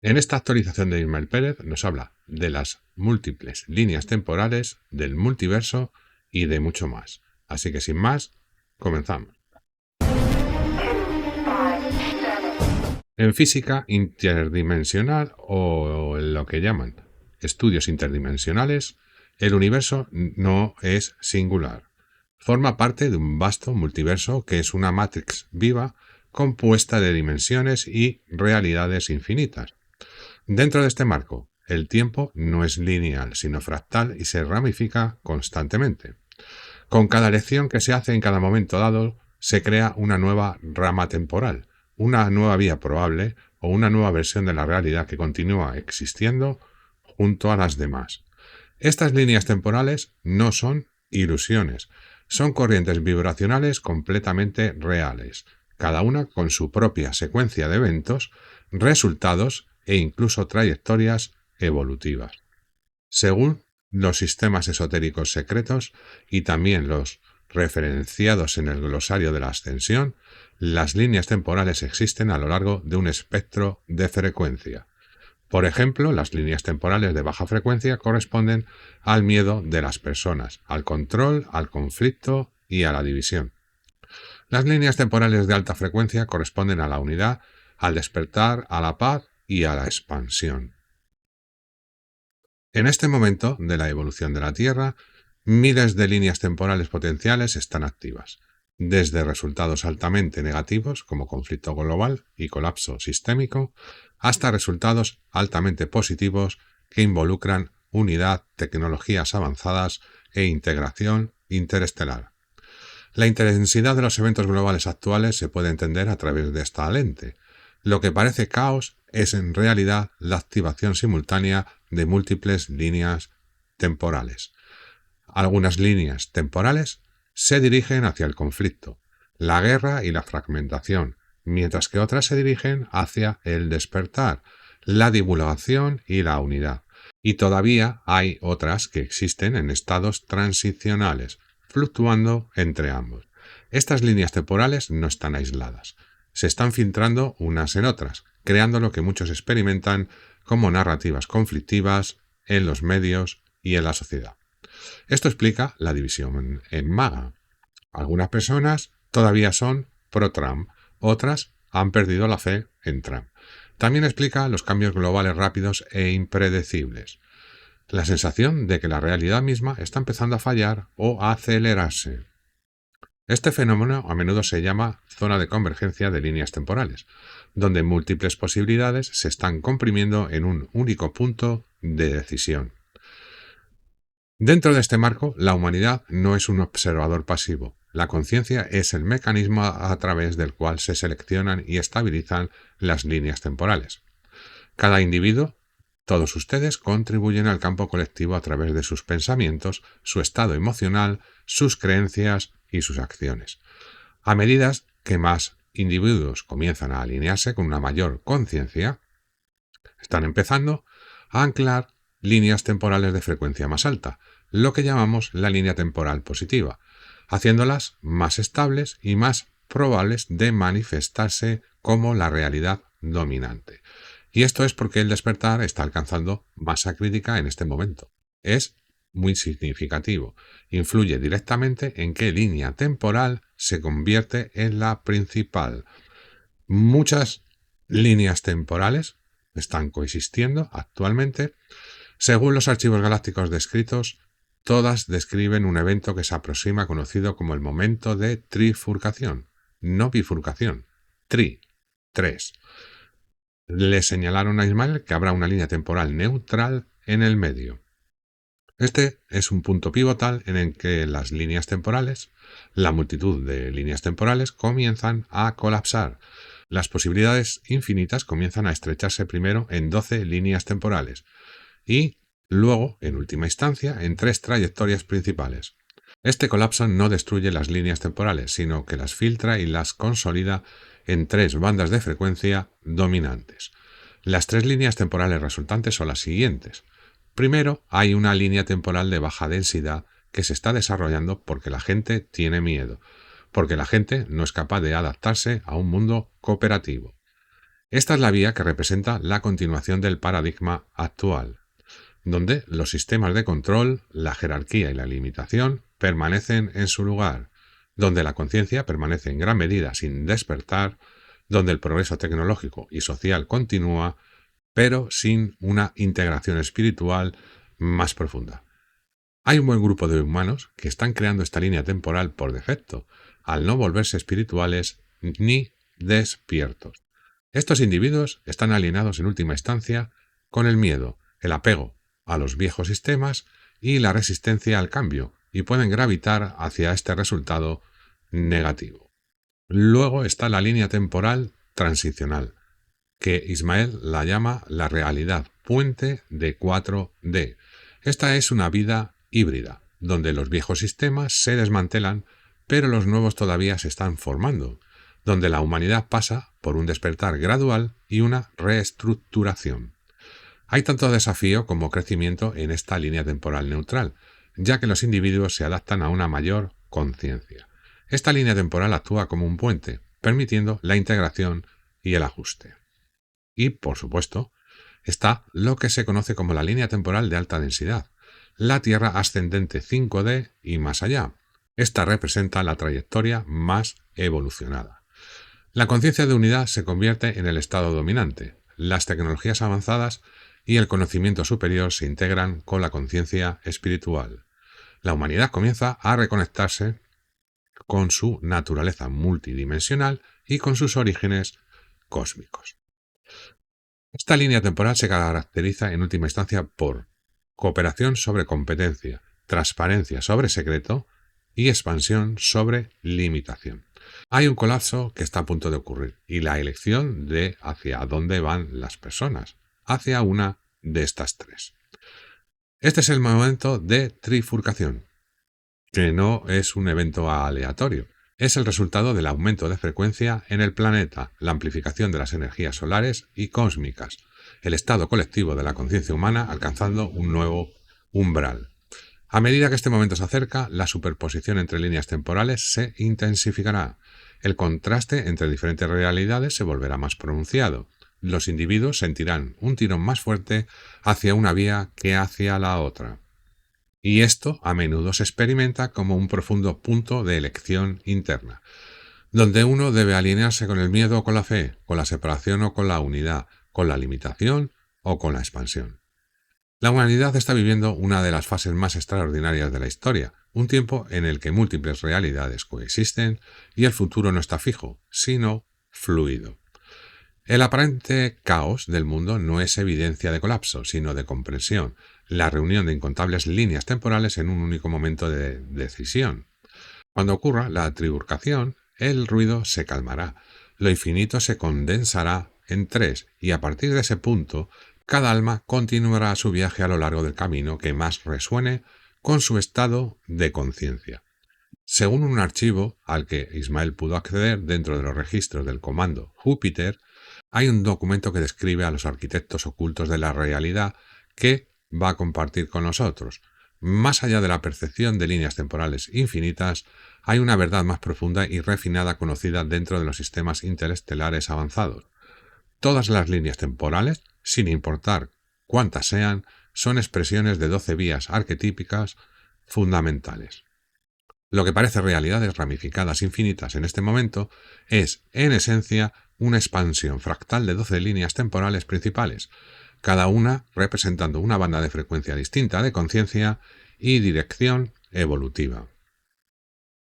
En esta actualización de Ismael Pérez nos habla de las múltiples líneas temporales, del multiverso y de mucho más. Así que sin más, comenzamos. En física interdimensional o en lo que llaman estudios interdimensionales, el universo no es singular. Forma parte de un vasto multiverso que es una matrix viva compuesta de dimensiones y realidades infinitas. Dentro de este marco, el tiempo no es lineal, sino fractal y se ramifica constantemente. Con cada elección que se hace en cada momento dado, se crea una nueva rama temporal, una nueva vía probable o una nueva versión de la realidad que continúa existiendo junto a las demás. Estas líneas temporales no son ilusiones, son corrientes vibracionales completamente reales, cada una con su propia secuencia de eventos, resultados e incluso trayectorias evolutivas. Según los sistemas esotéricos secretos y también los referenciados en el glosario de la ascensión, las líneas temporales existen a lo largo de un espectro de frecuencia. Por ejemplo, las líneas temporales de baja frecuencia corresponden al miedo de las personas, al control, al conflicto y a la división. Las líneas temporales de alta frecuencia corresponden a la unidad, al despertar, a la paz y a la expansión. En este momento de la evolución de la Tierra, miles de líneas temporales potenciales están activas, desde resultados altamente negativos como conflicto global y colapso sistémico, hasta resultados altamente positivos que involucran unidad, tecnologías avanzadas e integración interestelar. La intensidad de los eventos globales actuales se puede entender a través de esta lente. Lo que parece caos es en realidad la activación simultánea de múltiples líneas temporales. Algunas líneas temporales se dirigen hacia el conflicto, la guerra y la fragmentación, mientras que otras se dirigen hacia el despertar, la divulgación y la unidad. Y todavía hay otras que existen en estados transicionales, fluctuando entre ambos. Estas líneas temporales no están aisladas, se están filtrando unas en otras, creando lo que muchos experimentan como narrativas conflictivas en los medios y en la sociedad. Esto explica la división en MAGA. Algunas personas todavía son pro-Trump, otras han perdido la fe en Trump. También explica los cambios globales rápidos e impredecibles. La sensación de que la realidad misma está empezando a fallar o a acelerarse. Este fenómeno a menudo se llama zona de convergencia de líneas temporales, donde múltiples posibilidades se están comprimiendo en un único punto de decisión. Dentro de este marco, la humanidad no es un observador pasivo. La conciencia es el mecanismo a través del cual se seleccionan y estabilizan las líneas temporales. Cada individuo, todos ustedes, contribuyen al campo colectivo a través de sus pensamientos, su estado emocional, sus creencias y sus acciones. A medida que más individuos comienzan a alinearse con una mayor conciencia, están empezando a anclar líneas temporales de frecuencia más alta, lo que llamamos la línea temporal positiva, haciéndolas más estables y más probables de manifestarse como la realidad dominante. Y esto es porque el despertar está alcanzando masa crítica en este momento. Es muy significativo. Influye directamente en qué línea temporal se convierte en la principal. Muchas líneas temporales están coexistiendo actualmente. Según los archivos galácticos descritos, todas describen un evento que se aproxima conocido como el momento de trifurcación, no bifurcación, tres. Le señalaron a Ismael que habrá una línea temporal neutral en el medio. Este es un punto pivotal en el que las líneas temporales, la multitud de líneas temporales, comienzan a colapsar. Las posibilidades infinitas comienzan a estrecharse primero en 12 líneas temporales y luego, en última instancia, en 3 trayectorias principales. Este colapso no destruye las líneas temporales, sino que las filtra y las consolida en 3 bandas de frecuencia dominantes. Las 3 líneas temporales resultantes son las siguientes. Primero, hay una línea temporal de baja densidad que se está desarrollando porque la gente tiene miedo, porque la gente no es capaz de adaptarse a un mundo cooperativo. Esta es la vía que representa la continuación del paradigma actual, donde los sistemas de control, la jerarquía y la limitación permanecen en su lugar, donde la conciencia permanece en gran medida sin despertar, donde el progreso tecnológico y social continúa, pero sin una integración espiritual más profunda. Hay un buen grupo de humanos que están creando esta línea temporal por defecto, al no volverse espirituales ni despiertos. Estos individuos están alienados en última instancia con el miedo, el apego a los viejos sistemas y la resistencia al cambio, y pueden gravitar hacia este resultado negativo. Luego está la línea temporal transicional, que Ismael la llama la realidad puente de 4D. Esta es una vida híbrida, donde los viejos sistemas se desmantelan, pero los nuevos todavía se están formando, donde la humanidad pasa por un despertar gradual y una reestructuración. Hay tanto desafío como crecimiento en esta línea temporal neutral, ya que los individuos se adaptan a una mayor conciencia. Esta línea temporal actúa como un puente, permitiendo la integración y el ajuste. Y, por supuesto, está lo que se conoce como la línea temporal de alta densidad, la Tierra ascendente 5D y más allá. Esta representa la trayectoria más evolucionada. La conciencia de unidad se convierte en el estado dominante. Las tecnologías avanzadas y el conocimiento superior se integran con la conciencia espiritual. La humanidad comienza a reconectarse con su naturaleza multidimensional y con sus orígenes cósmicos. Esta línea temporal se caracteriza en última instancia por cooperación sobre competencia, transparencia sobre secreto y expansión sobre limitación. Hay un colapso que está a punto de ocurrir y la elección de hacia dónde van las personas, hacia una de estas tres. Este es el momento de trifurcación, que no es un evento aleatorio. Es el resultado del aumento de frecuencia en el planeta, la amplificación de las energías solares y cósmicas, el estado colectivo de la conciencia humana alcanzando un nuevo umbral. A medida que este momento se acerca, la superposición entre líneas temporales se intensificará. El contraste entre diferentes realidades se volverá más pronunciado. Los individuos sentirán un tirón más fuerte hacia una vía que hacia la otra. Y esto a menudo se experimenta como un profundo punto de elección interna, donde uno debe alinearse con el miedo o con la fe, con la separación o con la unidad, con la limitación o con la expansión. La humanidad está viviendo una de las fases más extraordinarias de la historia, un tiempo en el que múltiples realidades coexisten y el futuro no está fijo, sino fluido. El aparente caos del mundo no es evidencia de colapso, sino de comprensión, la reunión de incontables líneas temporales en un único momento de decisión. Cuando ocurra la tribulación, el ruido se calmará, lo infinito se condensará en tres, y a partir de ese punto, cada alma continuará su viaje a lo largo del camino que más resuene con su estado de conciencia. Según un archivo al que Ismael pudo acceder dentro de los registros del comando Júpiter, hay un documento que describe a los arquitectos ocultos de la realidad que va a compartir con nosotros. Más allá de la percepción de líneas temporales infinitas, hay una verdad más profunda y refinada conocida dentro de los sistemas interestelares avanzados. Todas las líneas temporales, sin importar cuántas sean, son expresiones de 12 vías arquetípicas fundamentales. Lo que parece realidades ramificadas infinitas en este momento es, en esencia, una expansión fractal de 12 líneas temporales principales, cada una representando una banda de frecuencia distinta de conciencia y dirección evolutiva.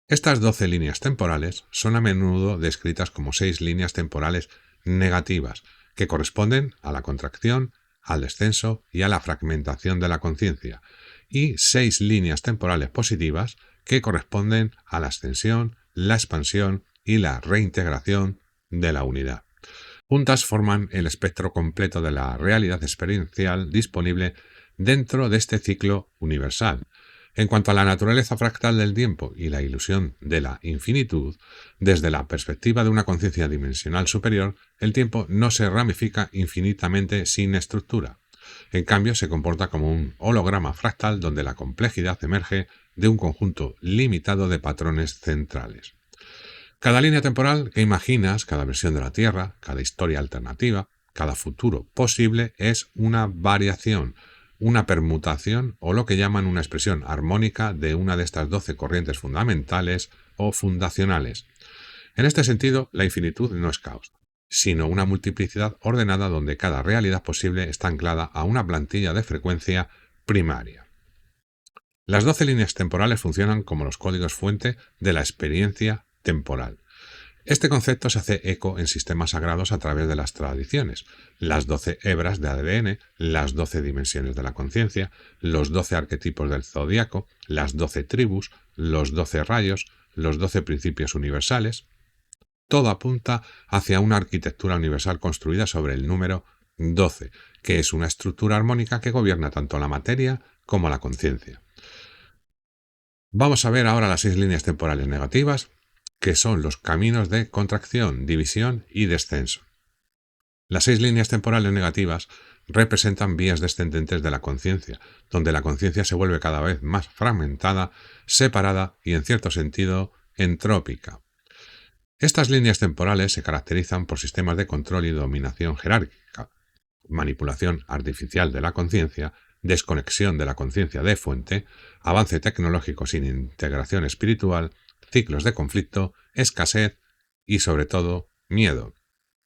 Estas 12 líneas temporales son a menudo descritas como 6 líneas temporales negativas, que corresponden a la contracción, al descenso y a la fragmentación de la conciencia, y 6 líneas temporales positivas que corresponden a la ascensión, la expansión y la reintegración de la unidad. Juntas forman el espectro completo de la realidad experiencial disponible dentro de este ciclo universal. En cuanto a la naturaleza fractal del tiempo y la ilusión de la infinitud, desde la perspectiva de una conciencia dimensional superior, el tiempo no se ramifica infinitamente sin estructura. En cambio, se comporta como un holograma fractal donde la complejidad emerge de un conjunto limitado de patrones centrales. Cada línea temporal que imaginas, cada versión de la Tierra, cada historia alternativa, cada futuro posible es una variación, una permutación o lo que llaman una expresión armónica de una de estas 12 corrientes fundamentales o fundacionales. En este sentido, la infinitud no es caos, sino una multiplicidad ordenada donde cada realidad posible está anclada a una plantilla de frecuencia primaria. Las 12 líneas temporales funcionan como los códigos fuente de la experiencia temporal. Este concepto se hace eco en sistemas sagrados a través de las tradiciones, las 12 hebras de ADN, las 12 dimensiones de la conciencia, los 12 arquetipos del zodiaco, las 12 tribus, los 12 rayos, los 12 principios universales. Todo apunta hacia una arquitectura universal construida sobre el número 12, que es una estructura armónica que gobierna tanto la materia como la conciencia. Vamos a ver ahora las 6 líneas temporales negativas, que son los caminos de contracción, división y descenso. Las 6 líneas temporales negativas representan vías descendentes de la conciencia, donde la conciencia se vuelve cada vez más fragmentada, separada y, en cierto sentido, entrópica. Estas líneas temporales se caracterizan por sistemas de control y dominación jerárquica, manipulación artificial de la conciencia, desconexión de la conciencia de fuente, avance tecnológico sin integración espiritual, ciclos de conflicto, escasez y, sobre todo, miedo.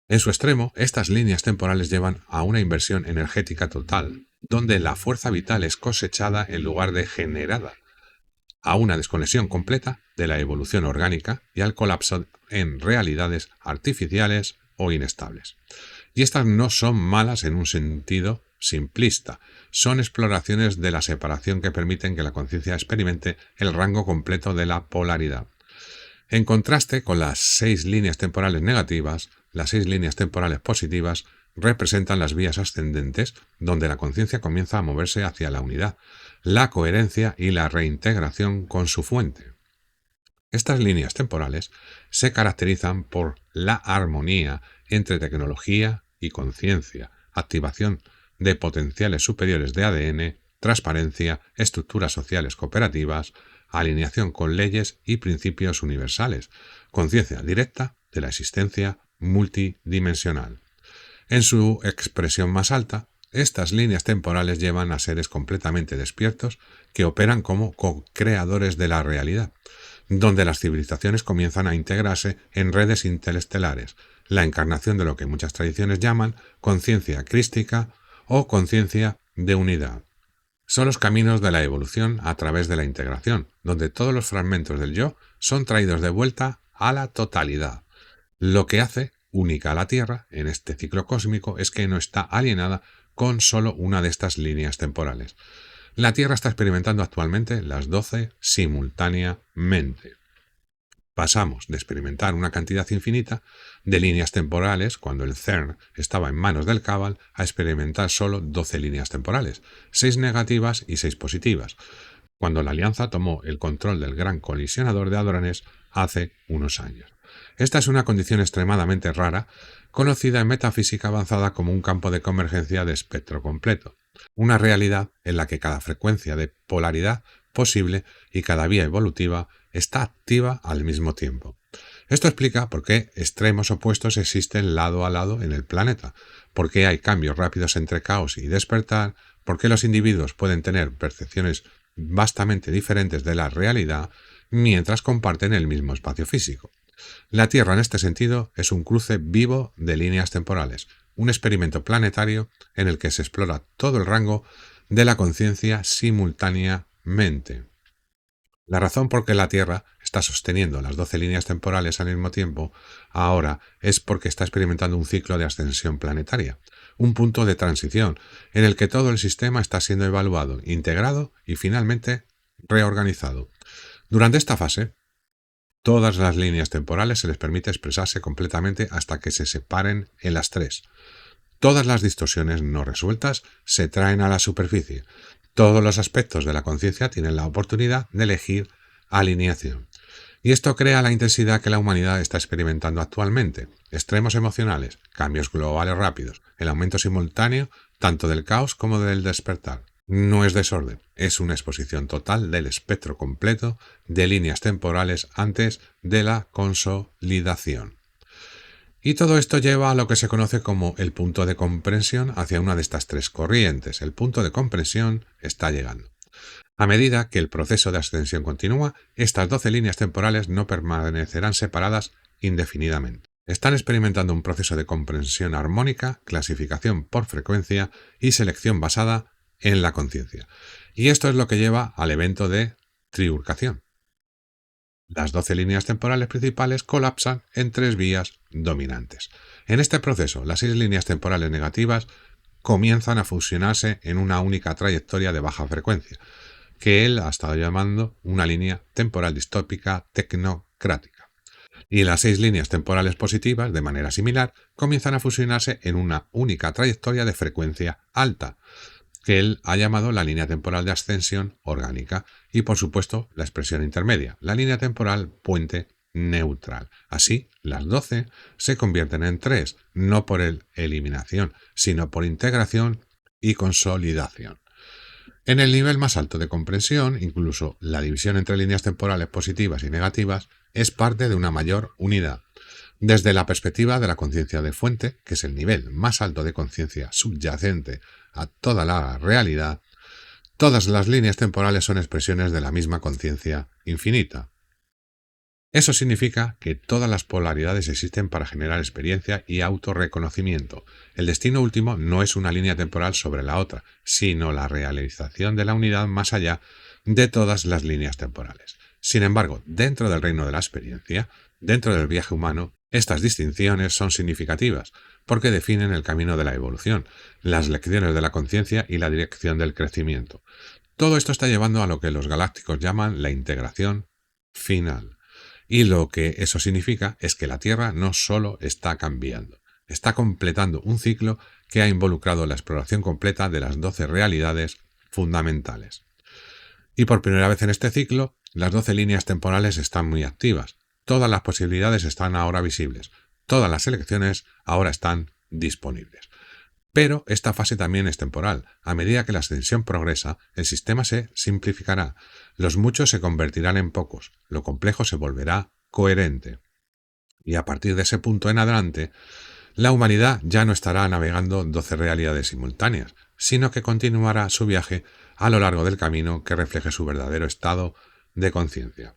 En su extremo, estas líneas temporales llevan a una inversión energética total, donde la fuerza vital es cosechada en lugar de generada, a una desconexión completa de la evolución orgánica y al colapso en realidades artificiales o inestables. Y estas no son malas en un sentido simplista, son exploraciones de la separación que permiten que la conciencia experimente el rango completo de la polaridad. En contraste con las 6 líneas temporales negativas, las 6 líneas temporales positivas representan las vías ascendentes, donde la conciencia comienza a moverse hacia la unidad, la coherencia y la reintegración con su fuente. Estas líneas temporales se caracterizan por la armonía entre tecnología y conciencia, activación de potenciales superiores de ADN, transparencia, estructuras sociales cooperativas, alineación con leyes y principios universales, conciencia directa de la existencia multidimensional. En su expresión más alta, estas líneas temporales llevan a seres completamente despiertos que operan como co-creadores de la realidad, donde las civilizaciones comienzan a integrarse en redes interestelares, la encarnación de lo que muchas tradiciones llaman conciencia crística o conciencia de unidad. Son los caminos de la evolución a través de la integración, donde todos los fragmentos del yo son traídos de vuelta a la totalidad. Lo que hace única a la Tierra en este ciclo cósmico es que no está alienada con solo una de estas líneas temporales. La Tierra está experimentando actualmente las 12 simultáneamente. Pasamos de experimentar una cantidad infinita de líneas temporales cuando el CERN estaba en manos del Cabal a experimentar solo 12 líneas temporales, 6 negativas y 6 positivas, cuando la Alianza tomó el control del gran colisionador de hadrones hace unos años. Esta es una condición extremadamente rara, conocida en metafísica avanzada como un campo de convergencia de espectro completo, una realidad en la que cada frecuencia de polaridad posible y cada vía evolutiva está activa al mismo tiempo. Esto explica por qué extremos opuestos existen lado a lado en el planeta, por qué hay cambios rápidos entre caos y despertar, por qué los individuos pueden tener percepciones vastamente diferentes de la realidad mientras comparten el mismo espacio físico. La Tierra en este sentido es un cruce vivo de líneas temporales, un experimento planetario en el que se explora todo el rango de la conciencia simultáneamente. La razón por qué la Tierra está sosteniendo las 12 líneas temporales al mismo tiempo ahora es porque está experimentando un ciclo de ascensión planetaria, un punto de transición en el que todo el sistema está siendo evaluado, integrado y finalmente reorganizado. Durante esta fase, todas las líneas temporales se les permite expresarse completamente hasta que se separen en las 3. Todas las distorsiones no resueltas se traen a la superficie. Todos los aspectos de la conciencia tienen la oportunidad de elegir alineación. Y esto crea la intensidad que la humanidad está experimentando actualmente. Extremos emocionales, cambios globales rápidos, el aumento simultáneo tanto del caos como del despertar. No es desorden, es una exposición total del espectro completo de líneas temporales antes de la consolidación. Y todo esto lleva a lo que se conoce como el punto de comprensión hacia una de estas tres corrientes. El punto de comprensión está llegando. A medida que el proceso de ascensión continúa, estas 12 líneas temporales no permanecerán separadas indefinidamente. Están experimentando un proceso de comprensión armónica, clasificación por frecuencia y selección basada en la conciencia. Y esto es lo que lleva al evento de triurcación. Las 12 líneas temporales principales colapsan en tres vías dominantes. En este proceso, las 6 líneas temporales negativas comienzan a fusionarse en una única trayectoria de baja frecuencia, que él ha estado llamando una línea temporal distópica tecnocrática. Y las 6 líneas temporales positivas, de manera similar, comienzan a fusionarse en una única trayectoria de frecuencia alta, que él ha llamado la línea temporal de ascensión orgánica, y por supuesto la expresión intermedia, la línea temporal puente neutral. Así, las 12 se convierten en 3, no por eliminación, sino por integración y consolidación. En el nivel más alto de comprensión, incluso la división entre líneas temporales positivas y negativas es parte de una mayor unidad. Desde la perspectiva de la conciencia de fuente, que es el nivel más alto de conciencia subyacente a toda la realidad, todas las líneas temporales son expresiones de la misma conciencia infinita. Eso significa que todas las polaridades existen para generar experiencia y autorreconocimiento. El destino último no es una línea temporal sobre la otra, sino la realización de la unidad más allá de todas las líneas temporales. Sin embargo, dentro del reino de la experiencia, dentro del viaje humano, estas distinciones son significativas, porque definen el camino de la evolución, las lecciones de la conciencia y la dirección del crecimiento. Todo esto está llevando a lo que los galácticos llaman la integración final. Y lo que eso significa es que la Tierra no solo está cambiando, está completando un ciclo que ha involucrado la exploración completa de las 12 realidades fundamentales. Y por primera vez en este ciclo, las 12 líneas temporales están muy activas. Todas las posibilidades están ahora visibles. Todas las elecciones ahora están disponibles. Pero esta fase también es temporal. A medida que la ascensión progresa, el sistema se simplificará. Los muchos se convertirán en pocos. Lo complejo se volverá coherente. Y a partir de ese punto en adelante, la humanidad ya no estará navegando 12 realidades simultáneas, sino que continuará su viaje a lo largo del camino que refleje su verdadero estado de conciencia.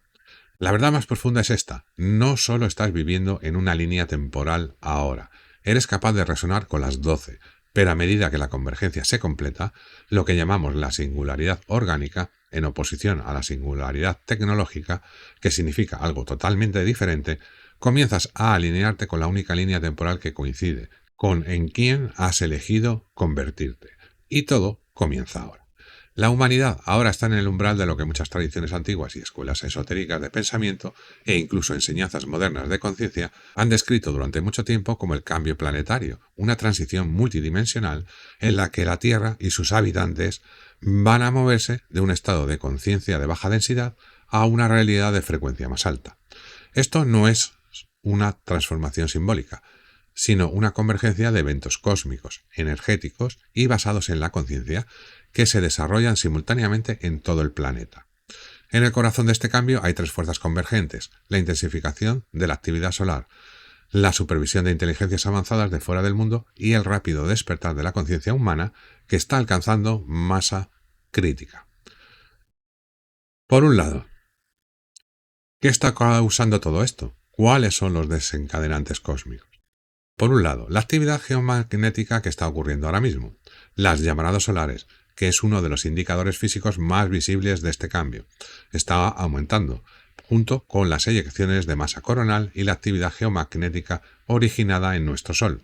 La verdad más profunda es esta: no solo estás viviendo en una línea temporal ahora, eres capaz de resonar con las 12, pero a medida que la convergencia se completa, lo que llamamos la singularidad orgánica, en oposición a la singularidad tecnológica, que significa algo totalmente diferente, comienzas a alinearte con la única línea temporal que coincide, con en quién has elegido convertirte. Y todo comienza ahora. La humanidad ahora está en el umbral de lo que muchas tradiciones antiguas y escuelas esotéricas de pensamiento e incluso enseñanzas modernas de conciencia han descrito durante mucho tiempo como el cambio planetario, una transición multidimensional en la que la Tierra y sus habitantes van a moverse de un estado de conciencia de baja densidad a una realidad de frecuencia más alta. Esto no es una transformación simbólica, sino una convergencia de eventos cósmicos, energéticos y basados en la conciencia que se desarrollan simultáneamente en todo el planeta. En el corazón de este cambio hay tres fuerzas convergentes: la intensificación de la actividad solar, la supervisión de inteligencias avanzadas de fuera del mundo y el rápido despertar de la conciencia humana que está alcanzando masa crítica. Por un lado, ¿qué está causando todo esto? ¿Cuáles son los desencadenantes cósmicos? Por un lado, la actividad geomagnética que está ocurriendo ahora mismo, las llamaradas solares, que es uno de los indicadores físicos más visibles de este cambio, está aumentando, junto con las eyecciones de masa coronal y la actividad geomagnética originada en nuestro Sol.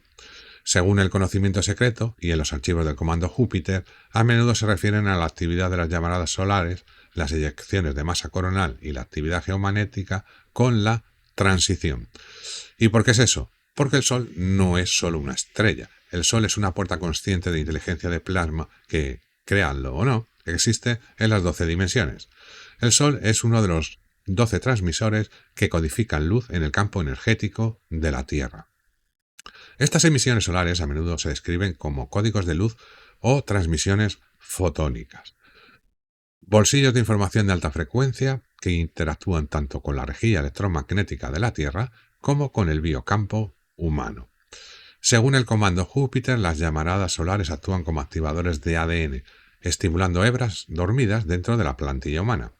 Según el conocimiento secreto y en los archivos del comando Júpiter, a menudo se refieren a la actividad de las llamaradas solares, las eyecciones de masa coronal y la actividad geomagnética con la transición. ¿Y por qué es eso? Porque el Sol no es solo una estrella. El Sol es una puerta consciente de inteligencia de plasma que, créanlo o no, existe en las 12 dimensiones. El Sol es uno de los 12 transmisores que codifican luz en el campo energético de la Tierra. Estas emisiones solares a menudo se describen como códigos de luz o transmisiones fotónicas. Bolsillos de información de alta frecuencia que interactúan tanto con la rejilla electromagnética de la Tierra como con el biocampo humano. Según el comando Júpiter, las llamaradas solares actúan como activadores de ADN, estimulando hebras dormidas dentro de la plantilla humana.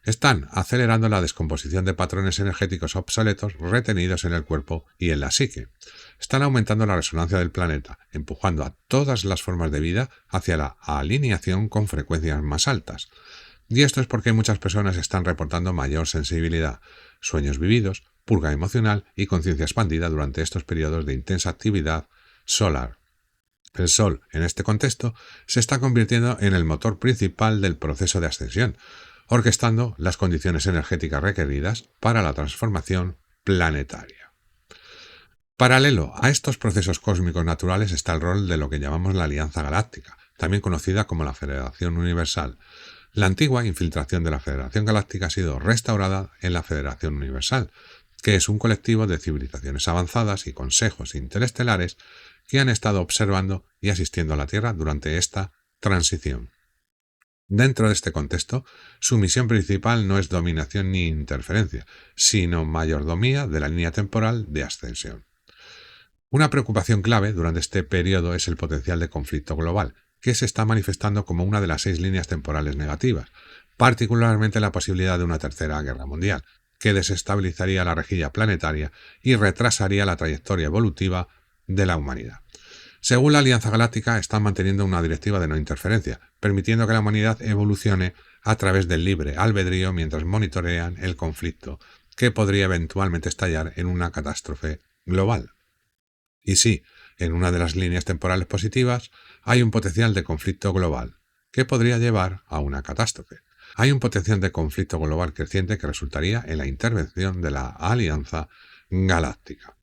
Están acelerando la descomposición de patrones energéticos obsoletos retenidos en el cuerpo y en la psique. Están aumentando la resonancia del planeta, empujando a todas las formas de vida hacia la alineación con frecuencias más altas. Y esto es porque muchas personas están reportando mayor sensibilidad, sueños vividos, purga emocional y conciencia expandida durante estos periodos de intensa actividad solar. El Sol, en este contexto, se está convirtiendo en el motor principal del proceso de ascensión, orquestando las condiciones energéticas requeridas para la transformación planetaria. Paralelo a estos procesos cósmicos naturales está el rol de lo que llamamos la Alianza Galáctica, también conocida como la Federación Universal. La antigua infiltración de la Federación Galáctica ha sido restaurada en la Federación Universal, que es un colectivo de civilizaciones avanzadas y consejos interestelares que han estado observando y asistiendo a la Tierra durante esta transición. Dentro de este contexto, su misión principal no es dominación ni interferencia, sino mayordomía de la línea temporal de ascensión. Una preocupación clave durante este periodo es el potencial de conflicto global, que se está manifestando como una de las 6 líneas temporales negativas, particularmente la posibilidad de una tercera guerra mundial, que desestabilizaría la rejilla planetaria y retrasaría la trayectoria evolutiva de la humanidad. Según la Alianza Galáctica, están manteniendo una directiva de no interferencia, permitiendo que la humanidad evolucione a través del libre albedrío mientras monitorean el conflicto, que podría eventualmente estallar en una catástrofe global. Y sí, en una de las líneas temporales positivas hay un potencial de conflicto global, que podría llevar a una catástrofe. Hay un potencial de conflicto global creciente que resultaría en la intervención de la Alianza Galáctica.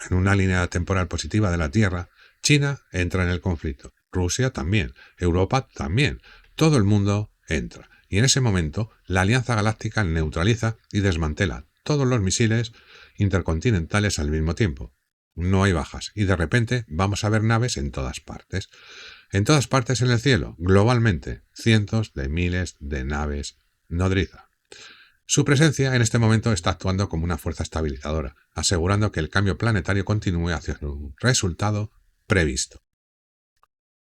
En una línea temporal positiva de la Tierra, China entra en el conflicto, Rusia también, Europa también, todo el mundo entra. Y en ese momento, la Alianza Galáctica neutraliza y desmantela todos los misiles intercontinentales al mismo tiempo. No hay bajas y de repente vamos a ver naves en todas partes. En todas partes en el cielo, globalmente, cientos de miles de naves nodriza. Su presencia en este momento está actuando como una fuerza estabilizadora, asegurando que el cambio planetario continúe hacia un resultado previsto.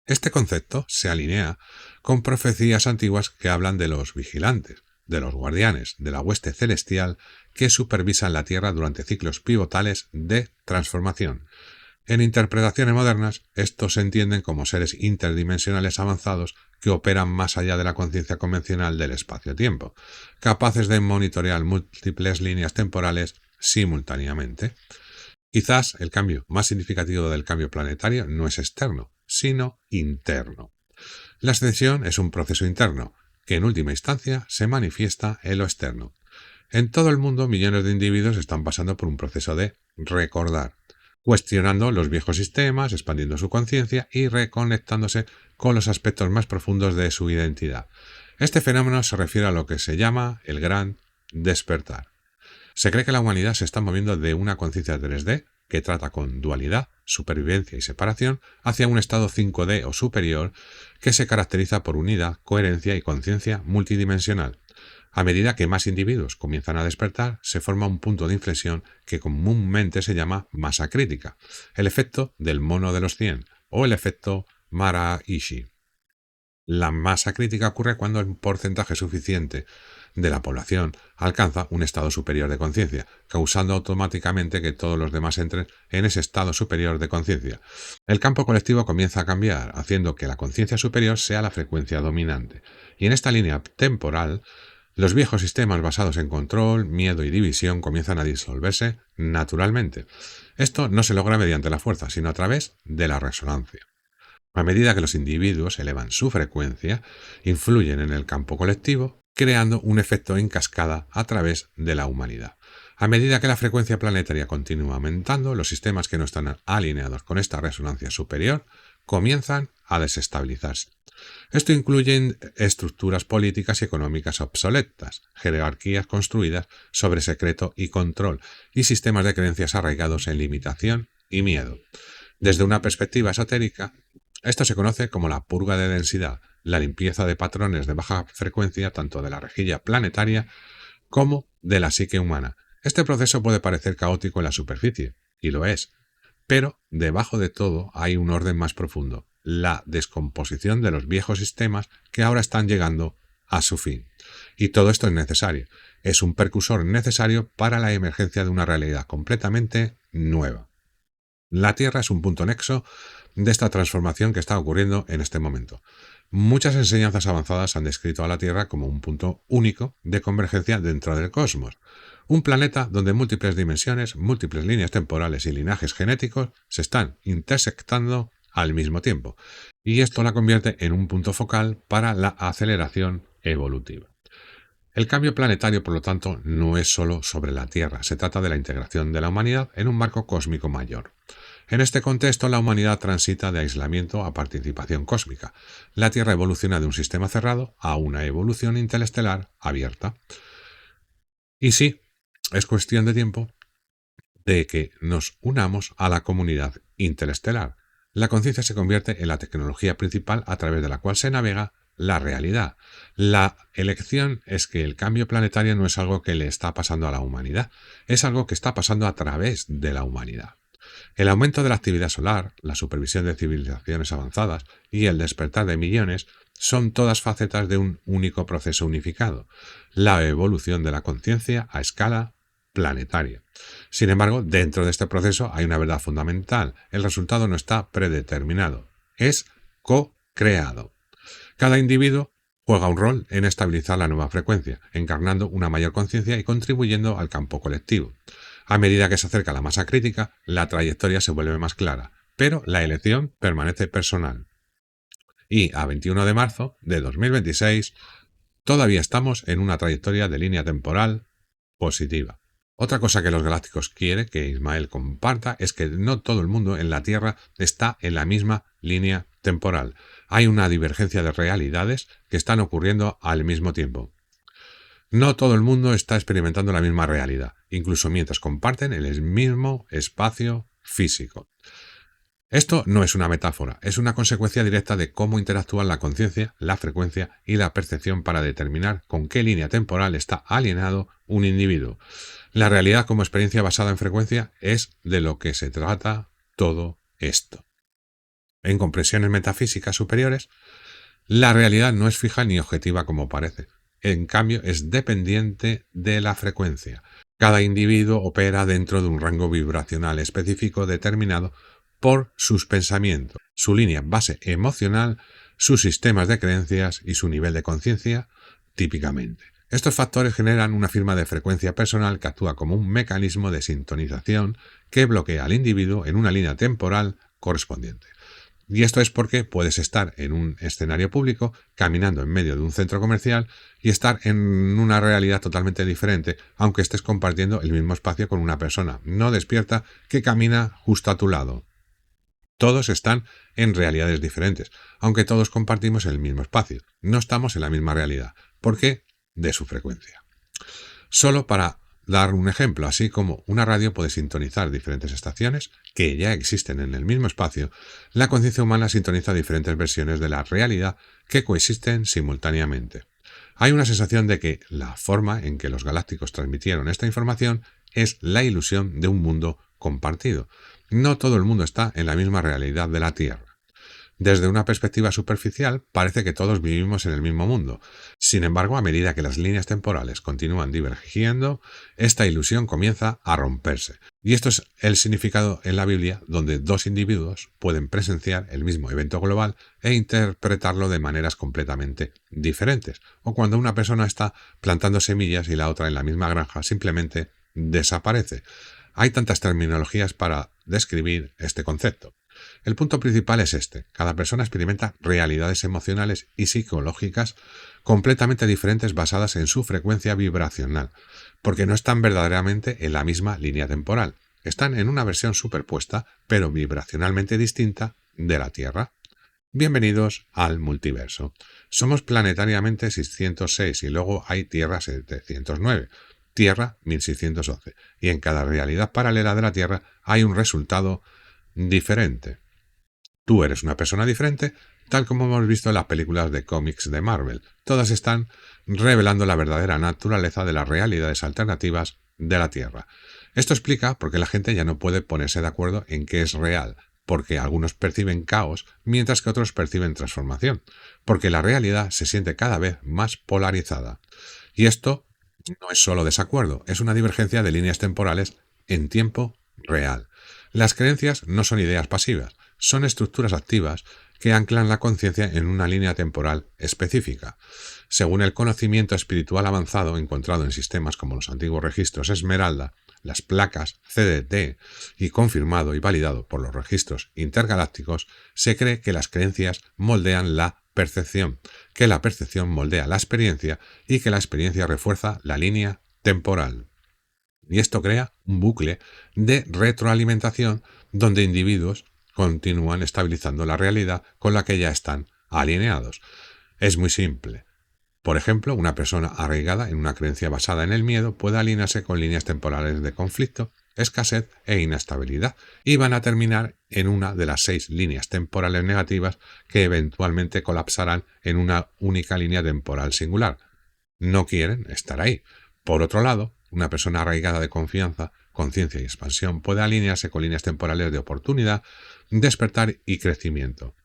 Este concepto se alinea con profecías antiguas que hablan de los vigilantes, de los guardianes, de la hueste celestial que supervisan la Tierra durante ciclos pivotales de transformación. En interpretaciones modernas, estos se entienden como seres interdimensionales avanzados que operan más allá de la conciencia convencional del espacio-tiempo, capaces de monitorear múltiples líneas temporales simultáneamente. Quizás el cambio más significativo del cambio planetario no es externo, sino interno. La ascensión es un proceso interno, que en última instancia se manifiesta en lo externo. En todo el mundo, millones de individuos están pasando por un proceso de recordar, cuestionando los viejos sistemas, expandiendo su conciencia y reconectándose con los aspectos más profundos de su identidad. Este fenómeno se refiere a lo que se llama el gran despertar. Se cree que la humanidad se está moviendo de una conciencia 3D, que trata con dualidad, supervivencia y separación, hacia un estado 5D o superior, que se caracteriza por unidad, coherencia y conciencia multidimensional. A medida que más individuos comienzan a despertar, se forma un punto de inflexión que comúnmente se llama masa crítica, el efecto del mono de los 100 o el efecto Mara-Ishii. La masa crítica ocurre cuando el porcentaje suficiente de la población alcanza un estado superior de conciencia, causando automáticamente que todos los demás entren en ese estado superior de conciencia. El campo colectivo comienza a cambiar, haciendo que la conciencia superior sea la frecuencia dominante. Y en esta línea temporal, los viejos sistemas basados en control, miedo y división comienzan a disolverse naturalmente. Esto no se logra mediante la fuerza, sino a través de la resonancia. A medida que los individuos elevan su frecuencia, influyen en el campo colectivo, creando un efecto en cascada a través de la humanidad. A medida que la frecuencia planetaria continúa aumentando, los sistemas que no están alineados con esta resonancia superior comienzan a desestabilizarse. Esto incluye estructuras políticas y económicas obsoletas, jerarquías construidas sobre secreto y control, y sistemas de creencias arraigados en limitación y miedo. Desde una perspectiva esotérica, Esto se conoce como la purga de densidad, la limpieza de patrones de baja frecuencia tanto de la rejilla planetaria como de la psique humana. Este proceso puede parecer caótico en la superficie, y lo es, pero debajo de todo hay un orden más profundo, la descomposición de los viejos sistemas que ahora están llegando a su fin. Y todo esto es necesario. Es un precursor necesario para la emergencia de una realidad completamente nueva. La Tierra es un punto nexo de esta transformación que está ocurriendo en este momento. Muchas enseñanzas avanzadas han descrito a la Tierra como un punto único de convergencia dentro del cosmos. Un planeta donde múltiples dimensiones, múltiples líneas temporales y linajes genéticos se están intersectando al mismo tiempo. Y esto la convierte en un punto focal para la aceleración evolutiva. El cambio planetario, por lo tanto, no es solo sobre la Tierra, se trata de la integración de la humanidad en un marco cósmico mayor. En este contexto, la humanidad transita de aislamiento a participación cósmica. La Tierra evoluciona de un sistema cerrado a una evolución interestelar abierta. Y sí, es cuestión de tiempo de que nos unamos a la comunidad interestelar. La conciencia se convierte en la tecnología principal a través de la cual se navega la realidad. La elección es que el cambio planetario no es algo que le está pasando a la humanidad, es algo que está pasando a través de la humanidad. El aumento de la actividad solar, la supervisión de civilizaciones avanzadas y el despertar de millones son todas facetas de un único proceso unificado, la evolución de la conciencia a escala planetaria. Sin embargo, dentro de este proceso hay una verdad fundamental. El resultado no está predeterminado, es co-creado. Cada individuo juega un rol en estabilizar la nueva frecuencia, encarnando una mayor conciencia y contribuyendo al campo colectivo. A medida que se acerca la masa crítica, la trayectoria se vuelve más clara, pero la elección permanece personal. Y a 21 de marzo de 2026, todavía estamos en una trayectoria de línea temporal positiva. Otra cosa que los galácticos quiere que Ismael comparta es que no todo el mundo en la Tierra está en la misma línea temporal. Hay una divergencia de realidades que están ocurriendo al mismo tiempo. No todo el mundo está experimentando la misma realidad, incluso mientras comparten el mismo espacio físico. Esto no es una metáfora, es una consecuencia directa de cómo interactúan la conciencia, la frecuencia y la percepción para determinar con qué línea temporal está alienado un individuo. La realidad como experiencia basada en frecuencia es de lo que se trata todo esto. En comprensiones metafísicas superiores, la realidad no es fija ni objetiva como parece. En cambio, es dependiente de la frecuencia. Cada individuo opera dentro de un rango vibracional específico determinado por sus pensamientos, su línea base emocional, sus sistemas de creencias y su nivel de conciencia, típicamente. Estos factores generan una firma de frecuencia personal que actúa como un mecanismo de sintonización que bloquea al individuo en una línea temporal correspondiente. Y esto es porque puedes estar en un escenario público, caminando en medio de un centro comercial y estar en una realidad totalmente diferente, aunque estés compartiendo el mismo espacio con una persona no despierta que camina justo a tu lado. Todos están en realidades diferentes, aunque todos compartimos el mismo espacio. No estamos en la misma realidad. ¿Por qué? De su frecuencia. Solo para dar un ejemplo, así como una radio puede sintonizar diferentes estaciones que ya existen en el mismo espacio, la conciencia humana sintoniza diferentes versiones de la realidad que coexisten simultáneamente. Hay una sensación de que la forma en que los galácticos transmitieron esta información es la ilusión de un mundo compartido. No todo el mundo está en la misma realidad de la Tierra. Desde una perspectiva superficial, parece que todos vivimos en el mismo mundo. Sin embargo, a medida que las líneas temporales continúan divergiendo, esta ilusión comienza a romperse. Y esto es el significado en la Biblia, donde dos individuos pueden presenciar el mismo evento global e interpretarlo de maneras completamente diferentes. O cuando una persona está plantando semillas y la otra en la misma granja simplemente desaparece. Hay tantas terminologías para describir este concepto. El punto principal es este. Cada persona experimenta realidades emocionales y psicológicas completamente diferentes basadas en su frecuencia vibracional, porque no están verdaderamente en la misma línea temporal. Están en una versión superpuesta, pero vibracionalmente distinta, de la Tierra. Bienvenidos al multiverso. Somos planetariamente 606 y luego hay Tierra 709. Tierra 1611. Y en cada realidad paralela de la Tierra hay un resultado diferente. Tú eres una persona diferente, tal como hemos visto en las películas de cómics de Marvel. Todas están revelando la verdadera naturaleza de las realidades alternativas de la Tierra. Esto explica por qué la gente ya no puede ponerse de acuerdo en qué es real, porque algunos perciben caos mientras que otros perciben transformación, porque la realidad se siente cada vez más polarizada. Y esto no es solo desacuerdo, es una divergencia de líneas temporales en tiempo real. Las creencias no son ideas pasivas, son estructuras activas que anclan la conciencia en una línea temporal específica. Según el conocimiento espiritual avanzado encontrado en sistemas como los antiguos registros Esmeralda, las placas CDT y confirmado y validado por los registros intergalácticos, se cree que las creencias moldean la percepción, que la percepción moldea la experiencia y que la experiencia refuerza la línea temporal. Y esto crea un bucle de retroalimentación donde individuos continúan estabilizando la realidad con la que ya están alineados. Es muy simple. Por ejemplo, una persona arraigada en una creencia basada en el miedo puede alinearse con líneas temporales de conflicto, escasez e inestabilidad, y van a terminar en una de las 6 líneas temporales negativas que eventualmente colapsarán en una única línea temporal singular. No quieren estar ahí. Por otro lado, una persona arraigada de confianza, conciencia y expansión puede alinearse con líneas temporales de oportunidad, despertar y crecimiento.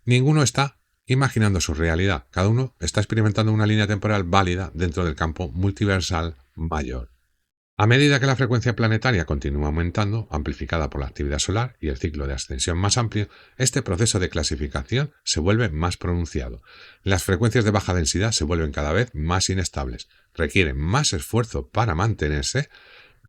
Ninguno está imaginando su realidad, cada uno está experimentando una línea temporal válida dentro del campo multiversal mayor. A medida que la frecuencia planetaria continúa aumentando, amplificada por la actividad solar y el ciclo de ascensión más amplio, este proceso de clasificación se vuelve más pronunciado. Las frecuencias de baja densidad se vuelven cada vez más inestables, requieren más esfuerzo para mantenerse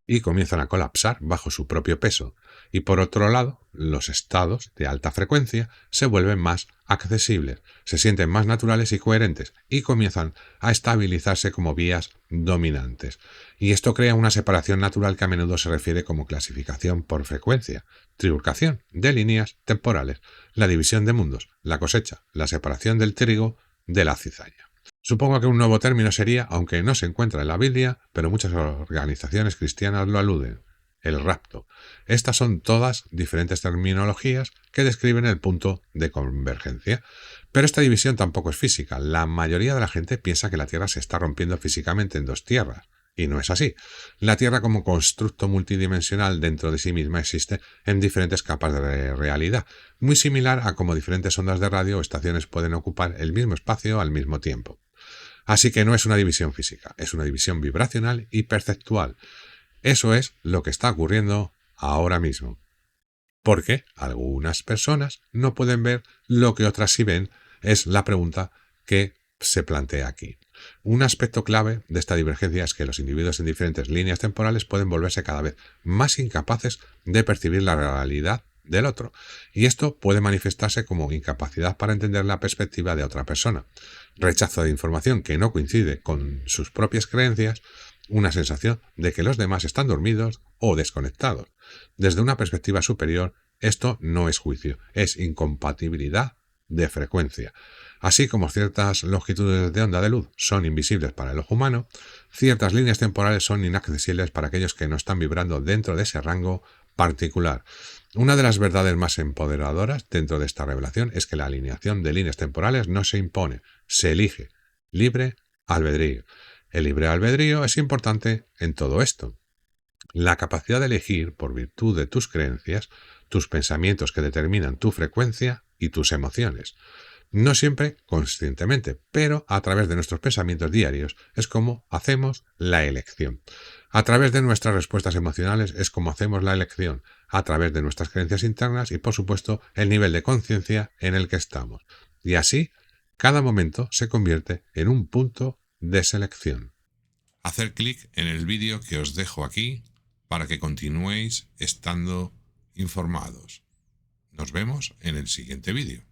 y comienzan a colapsar bajo su propio peso. Y por otro lado, los estados de alta frecuencia se vuelven más accesibles, se sienten más naturales y coherentes y comienzan a estabilizarse como vías dominantes. Y esto crea una separación natural que a menudo se refiere como clasificación por frecuencia, trifurcación de líneas temporales, la división de mundos, la cosecha, la separación del trigo de la cizaña. Supongo que un nuevo término sería, aunque no se encuentra en la Biblia, pero muchas organizaciones cristianas lo aluden, el rapto. Estas son todas diferentes terminologías que describen el punto de convergencia. Pero esta división tampoco es física. La mayoría de la gente piensa que la Tierra se está rompiendo físicamente en 2 tierras. Y no es así. La Tierra como constructo multidimensional dentro de sí misma existe en diferentes capas de realidad, muy similar a cómo diferentes ondas de radio o estaciones pueden ocupar el mismo espacio al mismo tiempo. Así que no es una división física, es una división vibracional y perceptual. Eso es lo que está ocurriendo ahora mismo. Porque algunas personas no pueden ver lo que otras sí ven, es la pregunta que se plantea aquí. Un aspecto clave de esta divergencia es que los individuos en diferentes líneas temporales pueden volverse cada vez más incapaces de percibir la realidad del otro, y esto puede manifestarse como incapacidad para entender la perspectiva de otra persona, rechazo de información que no coincide con sus propias creencias, una sensación de que los demás están dormidos o desconectados. Desde una perspectiva superior, esto no es juicio, es incompatibilidad de frecuencia. Así como ciertas longitudes de onda de luz son invisibles para el ojo humano, ciertas líneas temporales son inaccesibles para aquellos que no están vibrando dentro de ese rango particular. Una de las verdades más empoderadoras dentro de esta revelación es que la alineación de líneas temporales no se impone, se elige. Libre albedrío. El libre albedrío es importante en todo esto. La capacidad de elegir, por virtud de tus creencias, tus pensamientos que determinan tu frecuencia y tus emociones. No siempre conscientemente, pero a través de nuestros pensamientos diarios es como hacemos la elección. A través de nuestras respuestas emocionales es como hacemos la elección, a través de nuestras creencias internas y, por supuesto, el nivel de conciencia en el que estamos. Y así, cada momento se convierte en un punto de selección. Hacer clic en el vídeo que os dejo aquí para que continuéis estando informados. Nos vemos en el siguiente vídeo.